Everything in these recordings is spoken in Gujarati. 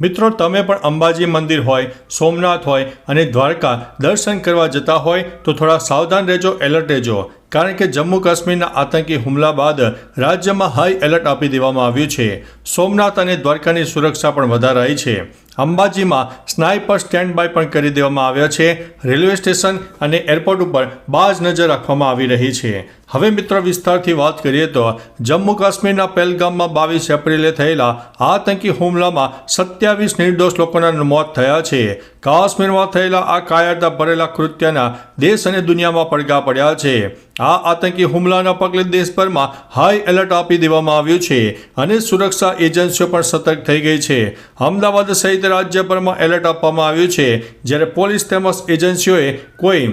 મિત્રો, તમે પણ અંબાજી મંદિર હોય, સોમનાથ હોય અને દ્વારકા દર્શન કરવા જતા હોય તો થોડા સાવધાન રહેજો, એલર્ટ રહેજો. કારણ કે જમ્મુ કાશ્મીરના આતંકી હુમલા બાદ રાજ્યમાં હાઈ એલર્ટ આપી દેવામાં આવ્યું છે. સોમનાથ અને દ્વારકાની સુરક્ષા પણ વધારાઈ છે. અંબાજીમાં સ્નાઇપર સ્ટેન્ડ બાય પણ કરી દેવામાં આવ્યા છે. રેલવે સ્ટેશન અને એરપોર્ટ ઉપર બાજ નજર રાખવામાં આવી રહી છે. હવે મિત્રો, વિસ્તારથી વાત કરીએ તો જમ્મુ કાશ્મીરના પહેલગામમાં 22 એપ્રિલે થયેલા આતંકી હુમલામાં 27 નિર્દોષ લોકોના મોત થયા છે. કાશ્મીરમાં થયેલા આ કાયરતા ભરેલા કૃત્યના દેશ અને દુનિયામાં પડઘા પડ્યા છે. આ આતંકી હુમલાના પગલે દેશભરમાં હાઈ એલર્ટ આપી દેવામાં આવ્યું છે અને સુરક્ષા એજન્સીઓ પણ સતર્ક થઈ ગઈ છે. અમદાવાદ સહિત રાજ્યભરમાં એલર્ટ આપવામાં આવ્યું છે, જ્યારે પોલીસ તેમજ એજન્સીઓએ કોઈ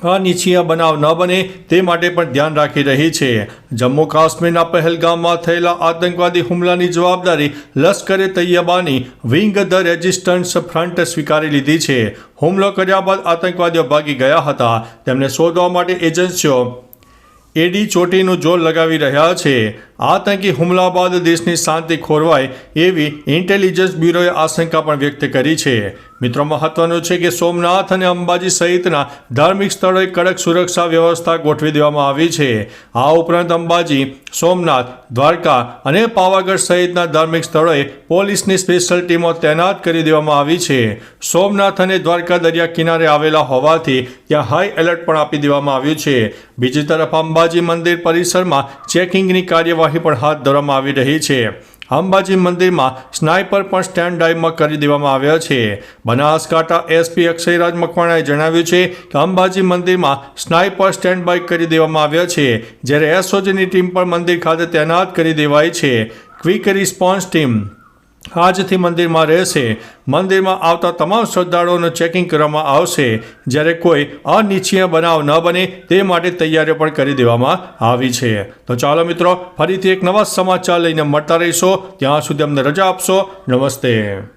અનિચ્છનીય બનાવ ન બને તે માટે પણ ધ્યાન રાખી રહી છે. જમ્મુ કાશ્મીરના પહેલગામમાં થયેલા આતંકવાદી હુમલાની જવાબદારી લશ્કરે તૈયબાની વિંગ ધ રેઝિસ્ટન્સ ફ્રન્ટ સ્વીકારી લીધી છે. હુમલો કર્યા બાદ આતંકવાદીઓ ભાગી ગયા હતા. તેમને શોધવા માટે એજન્સીઓ એડી ચોટીનું જોર લગાવી રહ્યા છે. આતંકી હુમલા બાદ દેશની શાંતિ ખોરવાય એવી ઇન્ટેલિજન્સ બ્યુરોએ આશંકા પણ વ્યક્ત કરી છે. મિત્રો, મહત્વનું છે કે સોમનાથ અને અંબાજી સહિતના ધાર્મિક સ્થળોએ કડક સુરક્ષા વ્યવસ્થા ગોઠવી દેવામાં આવી છે. આ ઉપરાંત અંબાજી, સોમનાથ, દ્વારકા અને પાવાગઢ સહિતના ધાર્મિક સ્થળોએ પોલીસની સ્પેશિયલ ટીમો તૈનાત કરી દેવામાં આવી છે. સોમનાથ અને દ્વારકા દરિયા કિનારે આવેલા હોવાથી ત્યાં હાઈ એલર્ટ પણ આપી દેવામાં આવ્યું છે. બીજી તરફ અંબાજી મંદિર પરિસરમાં ચેકિંગની કાર્યવાહી પણ હાથ ધરવામાં આવી રહી છે. અંબાજી મંદિરમાં સ્નાઇપર પણ સ્ટેન્ડ બાયમાં કરી દેવામાં આવ્યા છે. બનાસકાંઠા એસપી અક્ષયરાજ મકવાણાએ જણાવ્યું છે કે અંબાજી મંદિરમાં સ્નાઇપર સ્ટેન્ડ બાય કરી દેવામાં આવ્યા છે, જ્યારે એસઓજીની ટીમ પણ મંદિર ખાતે તૈનાત કરી દેવાઈ છે. ક્વિક રિસ્પોન્સ ટીમ આજથી મંદિરમાં રહેશે. મંદિરમાં આવતા તમામ શ્રદ્ધાળુઓનું ચેકિંગ કરવામાં આવશે, જ્યારે કોઈ અનિચ્છનીય બનાવ ન બને તે માટે તૈયારીઓ પણ કરી દેવામાં આવી છે. તો ચાલો મિત્રો, ફરીથી એક નવા સમાચાર લઈને મળતા રહીશો. ત્યાં સુધી અમને રજા આપશો. નમસ્તે.